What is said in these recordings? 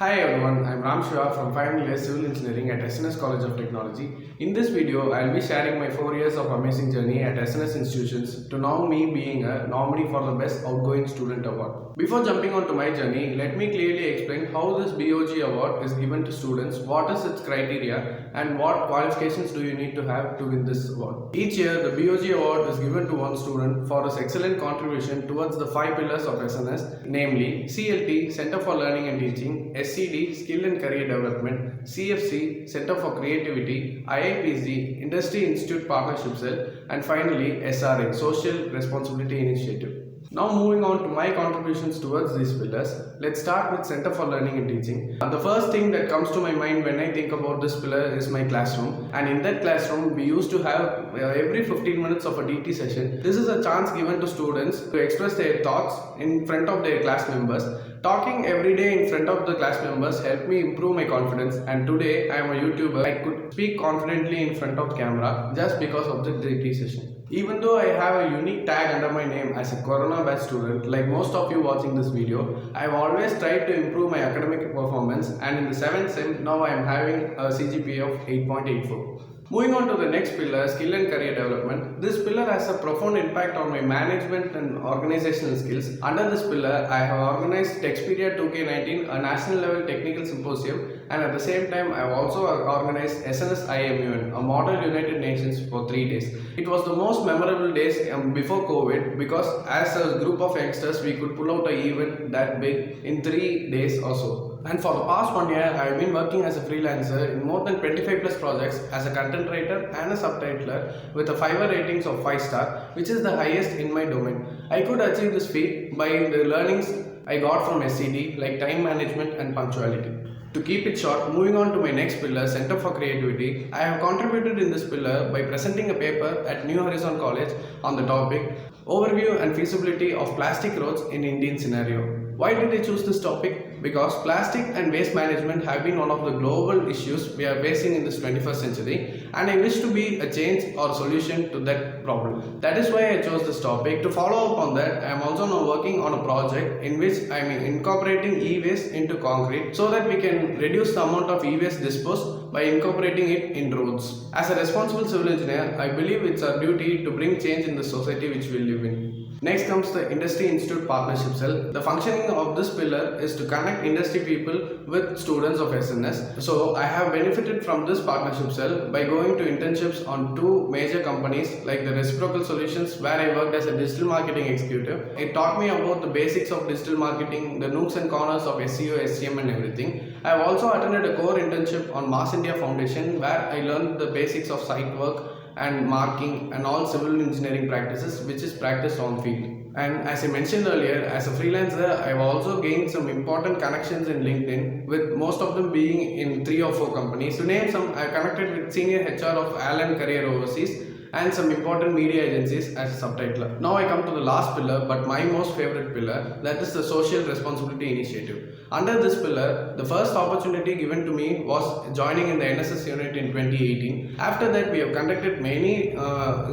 Hi everyone, I am Ram Shiva from Final Year Civil Engineering at SNS College of Technology. In this video, I will be sharing my 4 years of amazing journey at SNS Institutions to now me being a nominee for the Best Outgoing Student Award. Before jumping on to my journey, let me clearly explain how this BOG Award is given to students, what is its criteria, and what qualifications do you need to have to win this award. Each year, the BOG Award is given to one student for his excellent contribution towards the 5 pillars of SNS, namely CLT, Center for Learning and Teaching, SCD, Skill and Career Development, CFC, Center for Creativity, IIPC, Industry Institute Partnership Cell, and finally SRA, Social Responsibility Initiative. Now moving on to my contributions towards these pillars, let's start with Center for Learning and Teaching. The first thing that comes to my mind when I think about this pillar is my classroom, and in that classroom we used to have every 15 minutes of a DT session. This is a chance given to students to express their thoughts in front of their class members. Talking every day in front of the class members helped me improve my confidence, and today I am a YouTuber. I could speak confidently in front of the camera just because of the DT session. Even though I have a unique tag under my name as a Corona batch student, like most of you watching this video, I have always tried to improve my academic performance, and in the 7th sem, now I am having a CGPA of 8.84. Moving on to the next pillar, Skill and Career Development. This pillar has a profound impact on my management and organizational skills. Under this pillar, I have organized Texpedia 2K19, a national level technical symposium, and at the same time, I have also organized SNS IMUN, a Model United Nations, for 3 days. It was the most memorable days before COVID, because as a group of youngsters, we could pull out an event that big in 3 days or so. And for the past 1 year, I have been working as a freelancer in more than 25 plus projects as a content writer and a subtitler with a Fiverr ratings of 5 star, which is the highest in my domain. I could achieve this feat by the learnings I got from SCD, like time management and punctuality. To keep it short, moving on to my next pillar, Center for Creativity, I have contributed in this pillar by presenting a paper at New Horizon College on the topic Overview and Feasibility of Plastic Roads in Indian Scenario. Why did I choose this topic? Because plastic and waste management have been one of the global issues we are facing in this 21st century, and I wish to be a change or solution to that problem. That is why I chose this topic. To follow up on that, I am also now working on a project in which I am incorporating e-waste into concrete so that we can reduce the amount of e-waste disposed by incorporating it in roads. As a responsible civil engineer, I believe it's our duty to bring change in the society which we live in. Next comes the Industry Institute Partnership Cell. The functioning of this pillar is to connect industry people with students of SNS. So I have benefited from this partnership cell by going to internships on 2 major companies like the Reciprocal Solutions, where I worked as a digital marketing executive. It taught me about the basics of digital marketing, the nooks and corners of SEO, SEM and everything. I have also attended a core internship on Mass India Foundation, where I learned the basics of site work and marking and all civil engineering practices which is practiced on field. And as I mentioned earlier, as a freelancer, I have also gained some important connections in LinkedIn, with most of them being in 3 or 4 companies. To name some, I connected with senior HR of Allen Career Overseas and some important media agencies as a subtitler. Now I come to the last pillar, but my most favorite pillar, that is the Social Responsibility Initiative. Under this pillar, the first opportunity given to me was joining in the NSS unit in 2018. After that, we have conducted many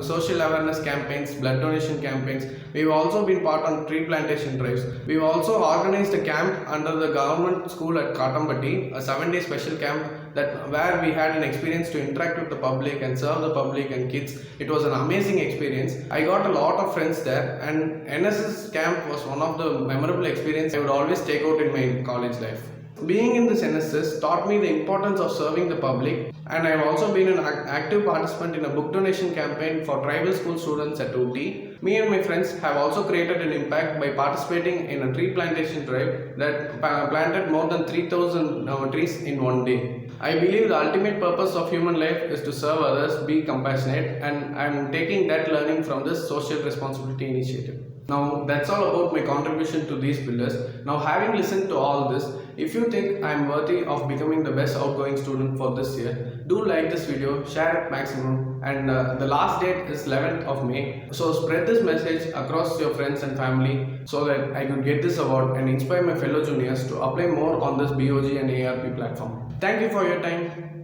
social awareness campaigns, blood donation campaigns. We've also been part on tree plantation drives. We've also organized a camp under the government school at Katambatti, a 7-day special camp where we had an experience to interact with the public and serve the public and kids. It was an amazing experience. I got a lot of friends there, and NSS camp was one of the memorable experiences I would always take out in my college life. Being in this NSS taught me the importance of serving the public, and I have also been an active participant in a book donation campaign for tribal school students at OT. Me and my friends have also created an impact by participating in a tree plantation drive that planted more than 3,000 trees in 1 day. I believe the ultimate purpose of human life is to serve others, be compassionate, and I am taking that learning from this Social Responsibility Initiative. Now that's all about my contribution to these pillars. Now, having listened to all this, if you think I am worthy of becoming the best outgoing student for this year, do like this video, share it maximum, and the last date is 11th of May. So spread this message across your friends and family so that I could get this award and inspire my fellow juniors to apply more on this BOG and ARP platform. Thank you for your time.